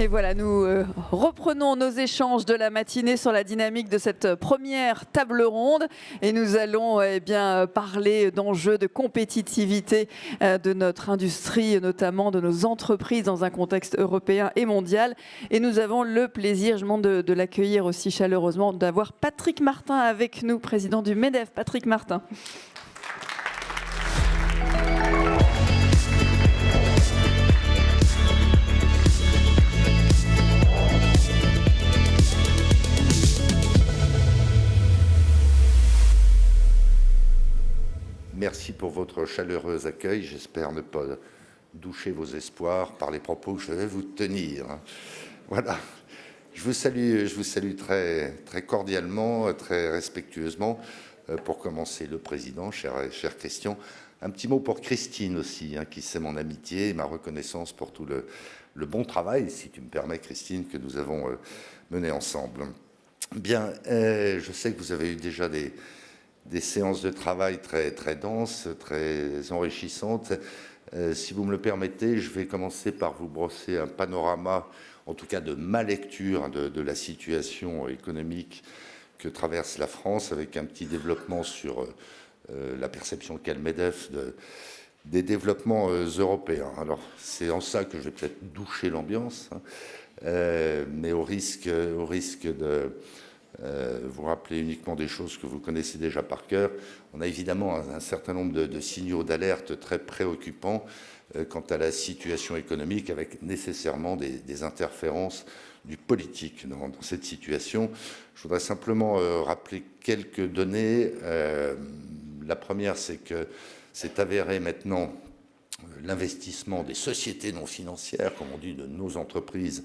Et voilà, nous reprenons nos échanges de la matinée sur la dynamique de cette première table ronde et nous allons parler d'enjeux de compétitivité de notre industrie, notamment de nos entreprises dans un contexte européen et mondial. Et nous avons le plaisir, je demande de l'accueillir aussi chaleureusement, d'avoir Patrick Martin avec nous, président du MEDEF. Patrick Martin. Merci pour votre chaleureux accueil. J'espère ne pas doucher vos espoirs par les propos que je vais vous tenir. Voilà. Je vous salue très, très cordialement, très respectueusement. Pour commencer, le président, cher Christian. Un petit mot pour Christine aussi, qui sait mon amitié et ma reconnaissance pour tout le bon travail, si tu me permets, Christine, que nous avons mené ensemble. Bien, je sais que vous avez eu déjà des séances de travail très, très denses, très enrichissantes. Si vous me le permettez, je vais commencer par vous brosser un panorama, en tout cas de ma lecture de la situation économique que traverse la France, avec un petit développement sur la perception qu'a le MEDEF des développements européens. Alors, c'est en ça que je vais peut-être doucher l'ambiance, mais au risque de vous rappeler uniquement des choses que vous connaissez déjà par cœur. On a évidemment un certain nombre de signaux d'alerte très préoccupants quant à la situation économique, avec nécessairement des interférences du politique dans cette situation. Je voudrais simplement rappeler quelques données. La première, c'est que c'est avéré maintenant l'investissement des sociétés non financières, comme on dit, de nos entreprises,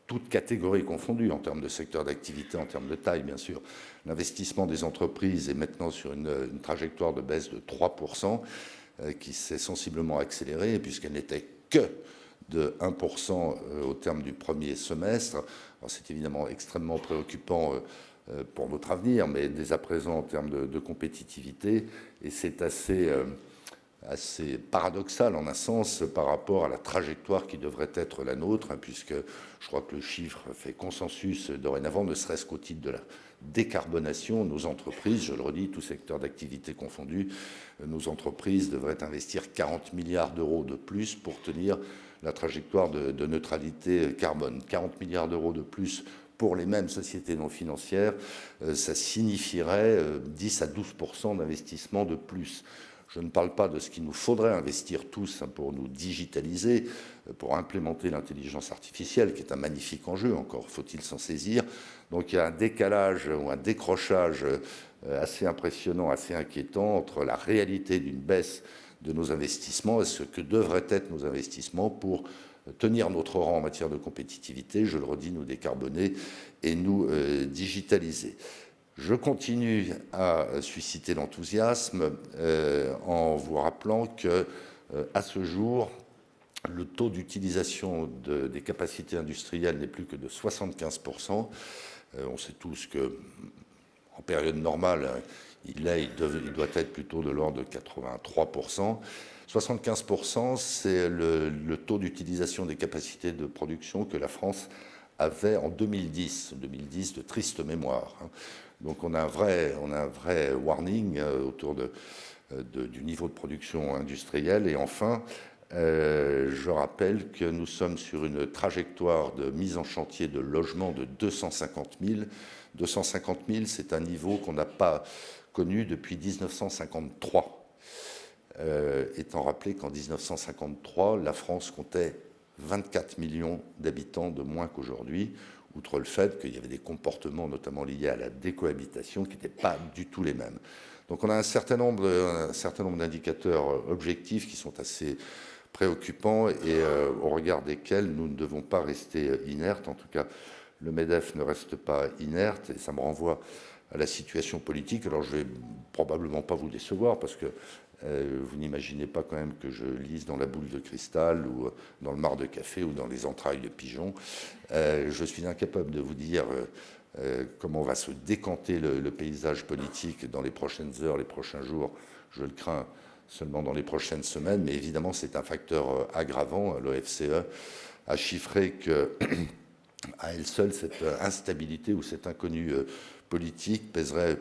toutes catégories confondues en termes de secteur d'activité, en termes de taille, bien sûr. L'investissement des entreprises est maintenant sur une trajectoire de baisse de 3%, qui s'est sensiblement accélérée, puisqu'elle n'était que de 1% au terme du premier semestre. Alors, c'est évidemment extrêmement préoccupant pour notre avenir, mais dès à présent en termes de compétitivité, et c'est assez paradoxal en un sens par rapport à la trajectoire qui devrait être la nôtre, puisque je crois que le chiffre fait consensus dorénavant, ne serait-ce qu'au titre de la décarbonation. Nos entreprises, je le redis, tout secteur d'activité confondu, nos entreprises devraient investir 40 milliards d'euros de plus pour tenir la trajectoire de neutralité carbone. 40 milliards d'euros de plus pour les mêmes sociétés non financières, ça signifierait 10 à 12% d'investissement de plus. Je ne parle pas de ce qu'il nous faudrait investir tous pour nous digitaliser, pour implémenter l'intelligence artificielle, qui est un magnifique enjeu, encore faut-il s'en saisir. Donc il y a un décalage ou un décrochage assez impressionnant, assez inquiétant entre la réalité d'une baisse de nos investissements et ce que devraient être nos investissements pour tenir notre rang en matière de compétitivité, je le redis, nous décarboner et nous digitaliser. Je continue à susciter l'enthousiasme en vous rappelant que, à ce jour, le taux d'utilisation des capacités industrielles n'est plus que de 75%. On sait tous que, en période normale, il doit être plutôt de l'ordre de 83%. 75%, c'est le taux d'utilisation des capacités de production que la France avait en 2010. 2010, de triste mémoire. Donc on a un vrai warning autour du niveau de production industrielle. Et enfin, je rappelle que nous sommes sur une trajectoire de mise en chantier de logements de 250 000. 250 000, c'est un niveau qu'on n'a pas connu depuis 1953. Étant rappelé qu'en 1953, la France comptait 24 millions d'habitants de moins qu'aujourd'hui, outre le fait qu'il y avait des comportements, notamment liés à la décohabitation, qui n'étaient pas du tout les mêmes. Donc on a un certain nombre d'indicateurs objectifs qui sont assez préoccupants et au regard desquels nous ne devons pas rester inertes. En tout cas, le MEDEF ne reste pas inerte et ça me renvoie à la situation politique. Alors je ne vais probablement pas vous décevoir parce que vous n'imaginez pas quand même que je lise dans la boule de cristal ou dans le marc de café ou dans les entrailles de pigeon. Je suis incapable de vous dire comment va se décanter le paysage politique dans les prochaines heures, les prochains jours. Je le crains seulement dans les prochaines semaines, mais évidemment c'est un facteur aggravant. L'OFCE a chiffré que, à elle seule, cette instabilité ou cet inconnu politique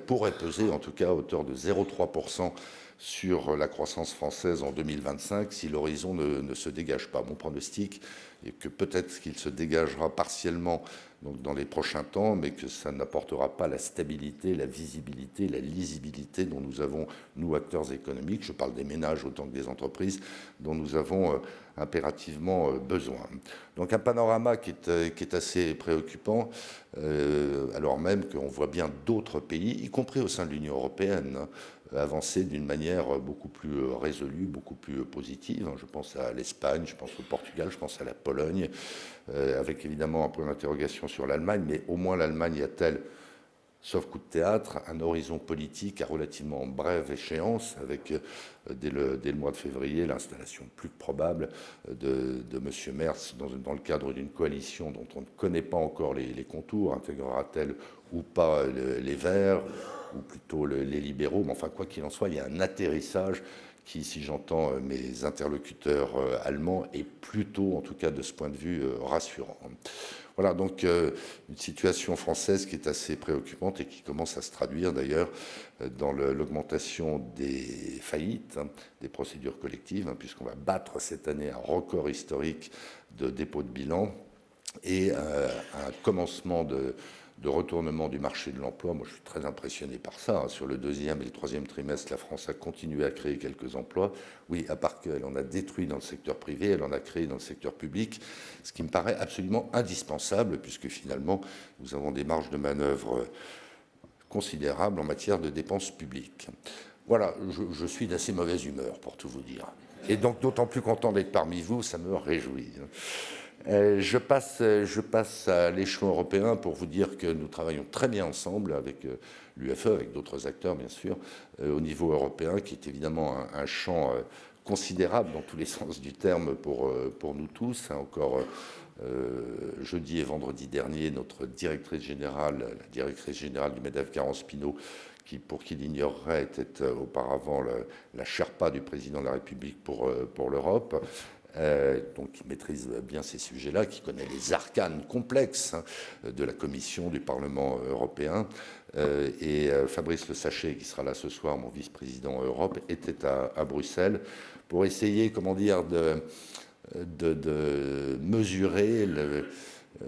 pourrait peser, en tout cas, à hauteur de 0,3% sur la croissance française en 2025 si l'horizon ne se dégage pas. Mon pronostic est que peut-être qu'il se dégagera partiellement donc dans les prochains temps, mais que ça n'apportera pas la stabilité, la visibilité, la lisibilité dont nous avons, nous, acteurs économiques, je parle des ménages autant que des entreprises, dont nous avons impérativement besoin. Donc un panorama qui est assez préoccupant, alors même qu'on voit bien d'autres pays, y compris au sein de l'Union européenne, avancer d'une manière beaucoup plus résolue, beaucoup plus positive. Je pense à l'Espagne, je pense au Portugal, je pense à la Pologne, avec évidemment un point d'interrogation sur l'Allemagne, mais au moins l'Allemagne a-t-elle, sauf coup de théâtre, un horizon politique à relativement brève échéance, avec dès le mois de février l'installation plus probable de M. Merz dans le cadre d'une coalition dont on ne connaît pas encore les contours. Intégrera-t-elle ou pas les Verts, ou plutôt les libéraux? Mais enfin, quoi qu'il en soit, il y a un atterrissage qui, si j'entends mes interlocuteurs allemands, est plutôt, en tout cas de ce point de vue, rassurant. Voilà, donc une situation française qui est assez préoccupante et qui commence à se traduire d'ailleurs dans l'augmentation des faillites, des procédures collectives, puisqu'on va battre cette année un record historique de dépôt de bilan et un commencement de retournement du marché de l'emploi. Moi, je suis très impressionné par ça. Sur le deuxième et le troisième trimestre, la France a continué à créer quelques emplois. Oui, à part qu'elle en a détruit dans le secteur privé, elle en a créé dans le secteur public, ce qui me paraît absolument indispensable, puisque finalement, nous avons des marges de manœuvre considérables en matière de dépenses publiques. Voilà, je suis d'assez mauvaise humeur, pour tout vous dire. Et donc, d'autant plus content d'être parmi vous, ça me réjouit. Je passe à l'échelon européen pour vous dire que nous travaillons très bien ensemble avec l'UFE, avec d'autres acteurs bien sûr, au niveau européen, qui est évidemment un champ considérable dans tous les sens du terme pour nous tous. Encore jeudi et vendredi dernier, notre directrice générale, la directrice générale du MEDEF, Garance Pinault, qui, pour qui l'ignorerait, était auparavant la Sherpa du président de la République pour l'Europe. Donc qui maîtrise bien ces sujets-là, qui connaît les arcanes complexes de la Commission, du Parlement européen. Et Fabrice Le Sachet, qui sera là ce soir, mon vice-président Europe, était à Bruxelles pour essayer, comment dire, de mesurer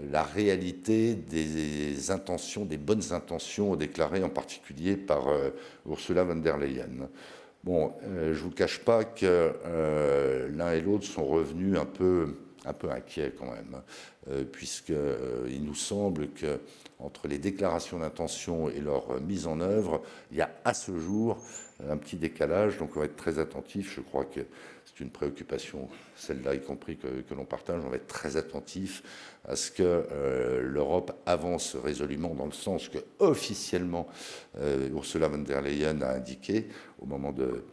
la réalité des intentions, des bonnes intentions déclarées en particulier par Ursula von der Leyen. Bon, je ne vous cache pas que l'un et l'autre sont revenus un peu inquiets quand même, puisqu'il nous semble qu'entre les déclarations d'intention et leur mise en œuvre, il y a à ce jour un petit décalage, donc on va être très attentif. Je crois que c'est une préoccupation, celle-là y compris, que l'on partage. On va être très attentif à ce que l'Europe avance résolument dans le sens que, officiellement, Ursula von der Leyen a indiqué au moment de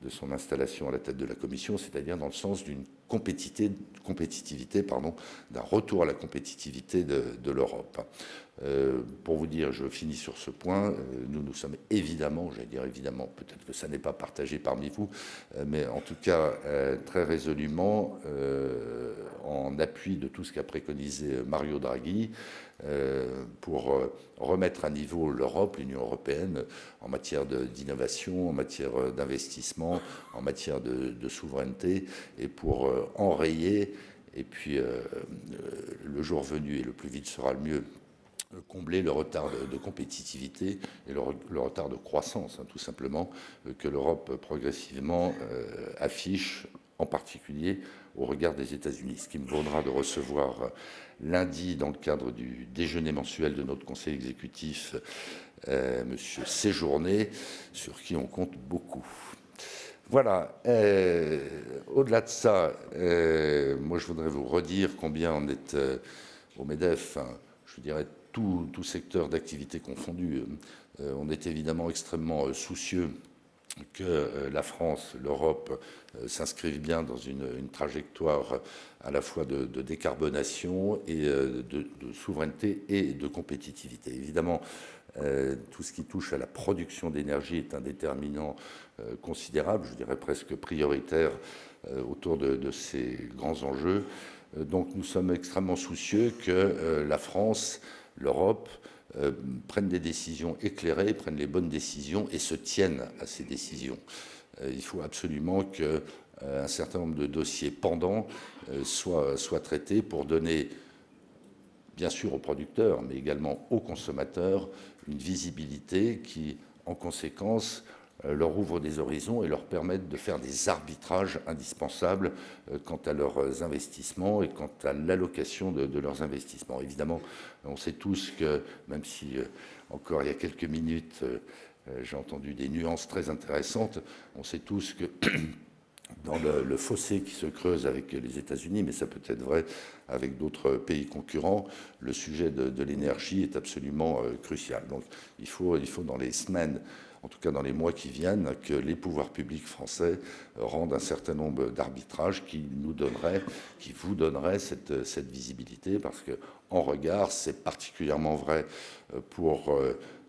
son installation à la tête de la Commission, c'est-à-dire dans le sens d'une compétitivité, d'un retour à la compétitivité de l'Europe. Pour vous dire, je finis sur ce point, nous sommes évidemment, j'allais dire évidemment, peut-être que ça n'est pas partagé parmi vous, mais en tout cas très résolument en appui de tout ce qu'a préconisé Mario Draghi pour remettre à niveau l'Europe, l'Union européenne, en matière d'innovation, en matière d'investissement, en matière de souveraineté, et pour enrayer, et puis le jour venu, et le plus vite sera le mieux, combler le retard de compétitivité et le retard de croissance, tout simplement, que l'Europe progressivement affiche, en particulier au regard des États-Unis. Ce qui me vaudra de recevoir lundi, dans le cadre du déjeuner mensuel de notre conseil exécutif, M. Séjourné, sur qui on compte beaucoup. Voilà. Au-delà de ça, moi je voudrais vous redire combien on est au MEDEF, je dirais tout secteur d'activité confondu, on est évidemment extrêmement soucieux que la France, l'Europe s'inscrivent bien dans une trajectoire à la fois de décarbonation et de souveraineté et de compétitivité. Évidemment, tout ce qui touche à la production d'énergie est un déterminant considérable, je dirais presque prioritaire autour de ces grands enjeux. Donc nous sommes extrêmement soucieux que la France, l'Europe, prennent des décisions éclairées, prennent les bonnes décisions et se tiennent à ces décisions. Il faut absolument qu'un certain nombre de dossiers pendants soient traités pour donner, bien sûr aux producteurs, mais également aux consommateurs, une visibilité qui, en conséquence, leur ouvre des horizons et leur permettent de faire des arbitrages indispensables quant à leurs investissements et quant à l'allocation de leurs investissements. Évidemment, on sait tous que, même si encore il y a quelques minutes, j'ai entendu des nuances très intéressantes, on sait tous que dans le fossé qui se creuse avec les États-Unis, mais ça peut être vrai avec d'autres pays concurrents, le sujet de l'énergie est absolument crucial. Donc il faut dans les semaines, en tout cas dans les mois qui viennent, que les pouvoirs publics français rendent un certain nombre d'arbitrages qui vous donneraient cette visibilité, parce qu'en regard, c'est particulièrement vrai pour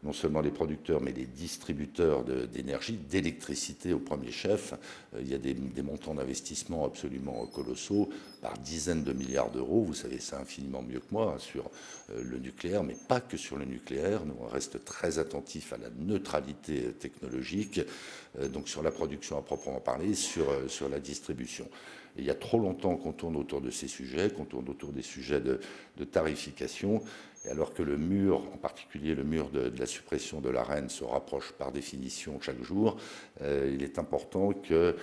non seulement les producteurs, mais les distributeurs d'énergie, d'électricité au premier chef. Il y a des montants d'investissement absolument colossaux, par dizaines de milliards d'euros. Vous savez ça infiniment mieux que moi, sur le nucléaire, mais pas que sur le nucléaire. Nous, on reste très attentifs à la neutralité technologique, donc sur la production à proprement parler, sur la distribution. Et il y a trop longtemps qu'on tourne autour de ces sujets, qu'on tourne autour des sujets de tarification, et alors que le mur, en particulier le mur de la suppression de l'Arenh, se rapproche par définition chaque jour, il est important que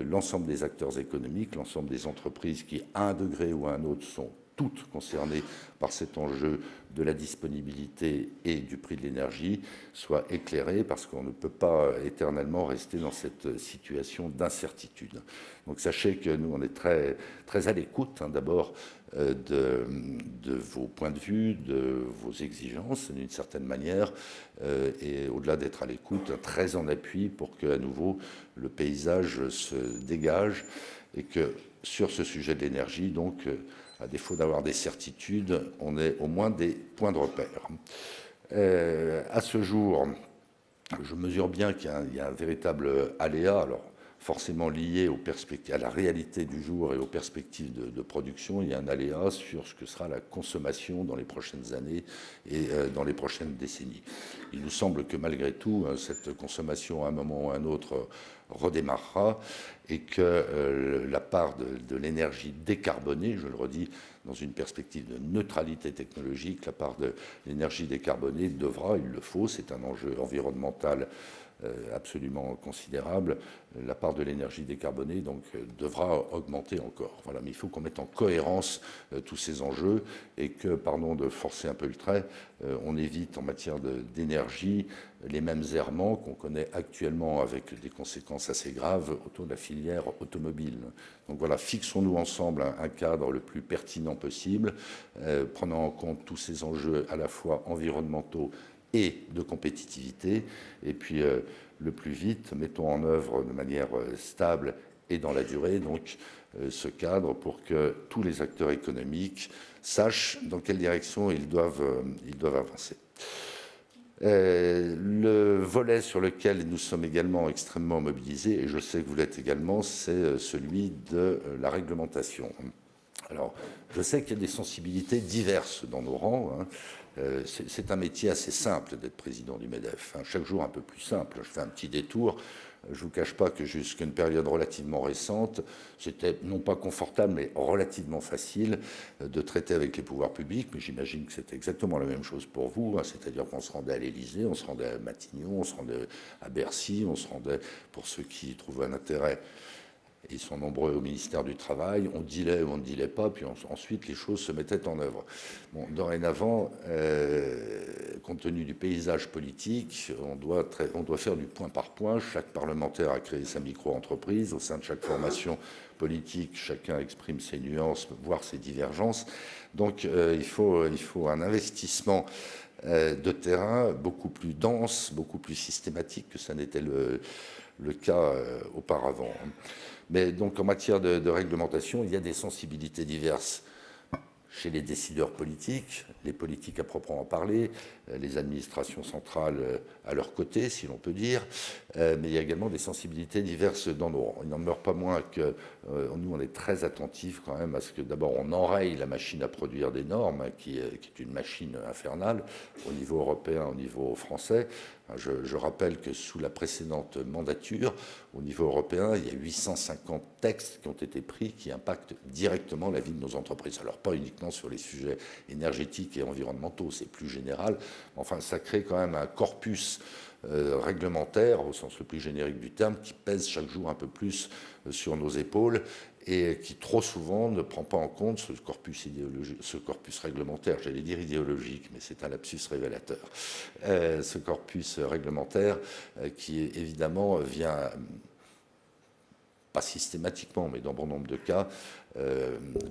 l'ensemble des acteurs économiques, l'ensemble des entreprises qui, à un degré ou à un autre, sont toutes concernées par cet enjeu de la disponibilité et du prix de l'énergie, soient éclairées, parce qu'on ne peut pas éternellement rester dans cette situation d'incertitude. Donc sachez que nous, on est très, très à l'écoute, d'abord, de vos points de vue, de vos exigences, d'une certaine manière, et au-delà d'être à l'écoute, très en appui pour que, à nouveau, le paysage se dégage et que, sur ce sujet de l'énergie, donc, à défaut d'avoir des certitudes, on ait au moins des points de repère. À ce jour, je mesure bien qu'il y a un véritable aléa, alors forcément lié à la réalité du jour et aux perspectives de production. Il y a un aléa sur ce que sera la consommation dans les prochaines années et dans les prochaines décennies. Il nous semble que malgré tout, cette consommation à un moment ou à un autre redémarrera et que la part de l'énergie décarbonée, je le redis, dans une perspective de neutralité technologique, la part de l'énergie décarbonée devra, il le faut, c'est un enjeu environnemental absolument considérable, la part de l'énergie décarbonée donc devra augmenter encore. Voilà, mais il faut qu'on mette en cohérence tous ces enjeux et que, pardon de forcer un peu le trait, on évite en matière d'énergie les mêmes errements qu'on connaît actuellement avec des conséquences assez graves autour de la filière automobile. Donc voilà, fixons-nous ensemble un cadre le plus pertinent possible, prenant en compte tous ces enjeux à la fois environnementaux et de compétitivité, et puis le plus vite, mettons en œuvre de manière stable et dans la durée, donc ce cadre pour que tous les acteurs économiques sachent dans quelle direction ils doivent avancer. Le volet sur lequel nous sommes également extrêmement mobilisés, et je sais que vous l'êtes également, c'est celui de la réglementation. Alors, je sais qu'il y a des sensibilités diverses dans nos rangs. C'est un métier assez simple d'être président du MEDEF. Chaque jour un peu plus simple. Je fais un petit détour. Je ne vous cache pas que jusqu'à une période relativement récente, c'était non pas confortable, mais relativement facile de traiter avec les pouvoirs publics. Mais j'imagine que c'était exactement la même chose pour vous. C'est-à-dire qu'on se rendait à l'Élysée, on se rendait à Matignon, on se rendait à Bercy, on se rendait, pour ceux qui trouvent un intérêt, ils sont nombreux au ministère du Travail, on dilait ou on ne dilait pas, puis ensuite les choses se mettaient en œuvre. Bon, dorénavant, compte tenu du paysage politique, on doit faire du point par point. Chaque parlementaire a créé sa micro-entreprise. Au sein de chaque formation politique, chacun exprime ses nuances, voire ses divergences. Donc il faut un investissement de terrain beaucoup plus dense, beaucoup plus systématique que ça n'était le cas auparavant. Mais donc en matière de réglementation, il y a des sensibilités diverses chez les décideurs politiques, les politiques à proprement parler, les administrations centrales à leur côté, si l'on peut dire, mais il y a également des sensibilités diverses dans nos rangs. Il n'en demeure pas moins que nous, on est très attentifs quand même à ce que d'abord on enraye la machine à produire des normes, qui est une machine infernale au niveau européen, au niveau français. Je rappelle que sous la précédente mandature, au niveau européen, il y a 850 textes qui ont été pris qui impactent directement la vie de nos entreprises. Alors pas uniquement sur les sujets énergétiques et environnementaux, c'est plus général. Enfin, ça crée quand même un corpus réglementaire, au sens le plus générique du terme, qui pèse chaque jour un peu plus sur nos épaules et qui trop souvent ne prend pas en compte ce corpus réglementaire, j'allais dire idéologique, mais c'est un lapsus révélateur, ce corpus réglementaire qui évidemment vient, pas systématiquement, mais dans bon nombre de cas,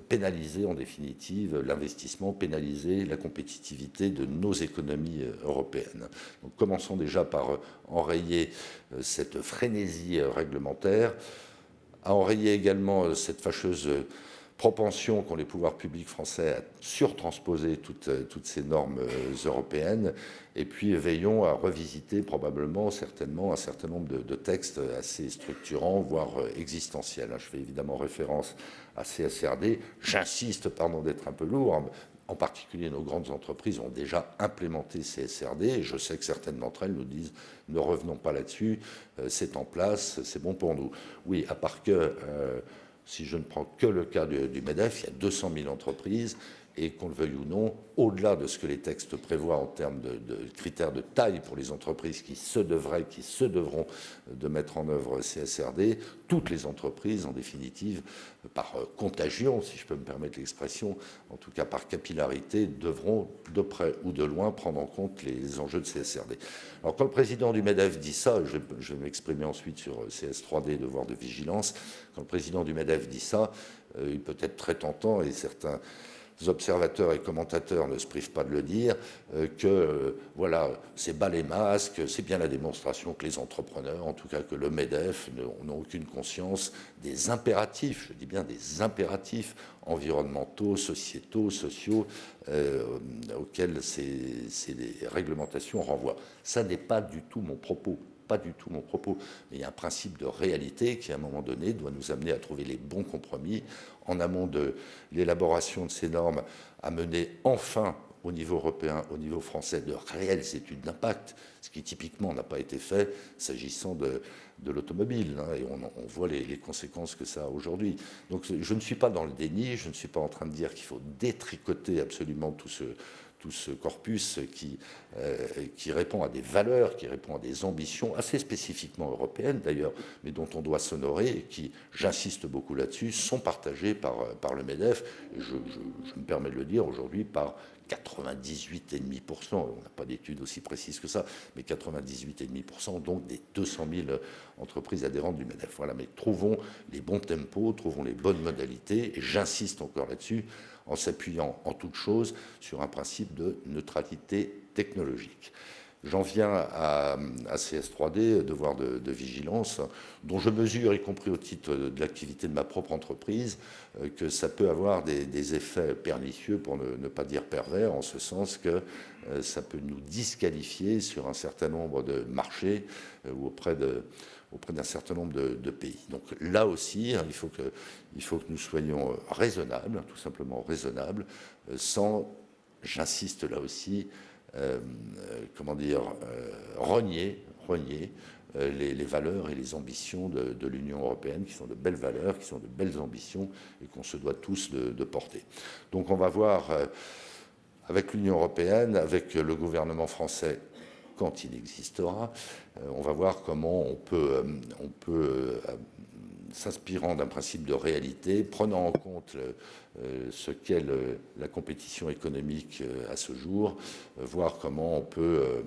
pénaliser en définitive l'investissement, pénaliser la compétitivité de nos économies européennes. Donc, commençons déjà par enrayer cette frénésie réglementaire, à enrayer également cette fâcheuse propension qu'ont les pouvoirs publics français à surtransposer toutes ces normes européennes, et puis veillons à revisiter probablement, certainement, un certain nombre de textes assez structurants, voire existentiels. Je fais évidemment référence à CSRD. J'insiste, pardon d'être un peu lourd, en particulier nos grandes entreprises ont déjà implémenté CSRD, et je sais que certaines d'entre elles nous disent ne revenons pas là-dessus, c'est en place, c'est bon pour nous. Oui, à part que, si je ne prends que le cas du MEDEF, il y a 200 000 entreprises, et qu'on le veuille ou non, au-delà de ce que les textes prévoient en termes de critères de taille pour les entreprises qui se devront de mettre en œuvre CSRD, toutes les entreprises, en définitive, par contagion, si je peux me permettre l'expression, en tout cas par capillarité, devront de près ou de loin prendre en compte les enjeux de CSRD. Alors quand le président du MEDEF dit ça, je vais m'exprimer ensuite sur CS3D, devoir de vigilance, quand le président du MEDEF dit ça, il peut être très tentant, et certains observateurs et commentateurs ne se privent pas de le dire, que voilà, c'est bas les masques, c'est bien la démonstration que les entrepreneurs, en tout cas que le MEDEF, n'ont aucune conscience des impératifs, je dis bien des impératifs environnementaux, sociétaux, sociaux, auxquels ces réglementations renvoient. Ça n'est pas du tout mon propos. Pas du tout mon propos, mais il y a un principe de réalité qui, à un moment donné, doit nous amener à trouver les bons compromis en amont de l'élaboration de ces normes, à mener enfin au niveau européen, au niveau français, de réelles études d'impact, ce qui typiquement n'a pas été fait s'agissant de l'automobile, et on voit les conséquences que ça a aujourd'hui. Donc je ne suis pas dans le déni, je ne suis pas en train de dire qu'il faut détricoter absolument tout ce corpus qui répond à des valeurs, qui répond à des ambitions assez spécifiquement européennes d'ailleurs, mais dont on doit s'honorer et qui, j'insiste beaucoup là-dessus, sont partagées par le MEDEF, et je me permets de le dire aujourd'hui, par 98,5%, on n'a pas d'études aussi précises que ça, mais 98,5%, donc des 200 000 entreprises adhérentes du MEDEF. Voilà, mais trouvons les bons tempos, trouvons les bonnes modalités, et j'insiste encore là-dessus, en s'appuyant en toute chose sur un principe de neutralité technologique. J'en viens à CS3D, devoir de vigilance, dont je mesure, y compris au titre de l'activité de ma propre entreprise, que ça peut avoir des effets pernicieux, pour ne pas dire pervers, en ce sens que ça peut nous disqualifier sur un certain nombre de marchés ou auprès d'un certain nombre de pays. Donc là aussi, il faut que nous soyons raisonnables, tout simplement raisonnables, sans, j'insiste là aussi, renier les valeurs et les ambitions de l'Union européenne, qui sont de belles valeurs, qui sont de belles ambitions, et qu'on se doit tous de porter. Donc on va voir avec l'Union européenne, avec le gouvernement français, quand il existera, on va voir comment on peut s'inspirant d'un principe de réalité, prenant en compte ce qu'est la compétition économique à ce jour, voir comment on peut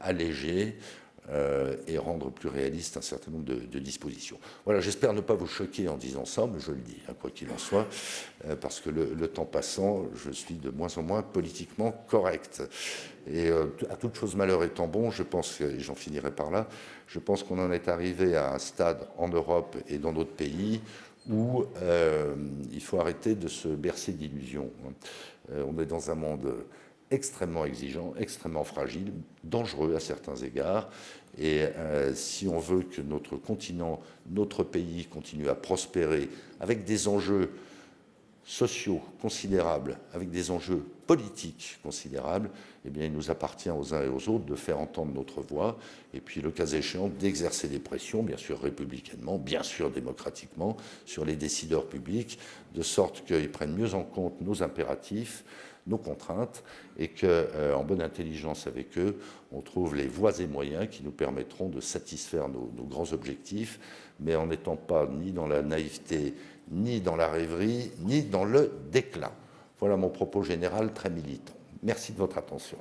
alléger et rendre plus réaliste un certain nombre de dispositions. Voilà, j'espère ne pas vous choquer en disant ça, mais je le dis, quoi qu'il en soit, parce que le temps passant, je suis de moins en moins politiquement correct. Et à toute chose malheur étant bon, je pense, et j'en finirai par là, je pense qu'on en est arrivé à un stade en Europe et dans d'autres pays où il faut arrêter de se bercer d'illusions. On est dans un monde extrêmement exigeant, extrêmement fragile, dangereux à certains égards. Et si on veut que notre continent, notre pays continue à prospérer avec des enjeux sociaux considérables, avec des enjeux politiques considérables, eh bien, il nous appartient aux uns et aux autres de faire entendre notre voix et puis, le cas échéant, d'exercer des pressions, bien sûr républicainement, bien sûr démocratiquement, sur les décideurs publics, de sorte qu'ils prennent mieux en compte nos impératifs, nos contraintes, et qu'en bonne intelligence avec eux, on trouve les voies et moyens qui nous permettront de satisfaire nos grands objectifs, mais en n'étant pas ni dans la naïveté, ni dans la rêverie, ni dans le déclin. Voilà mon propos général très militant. Merci de votre attention.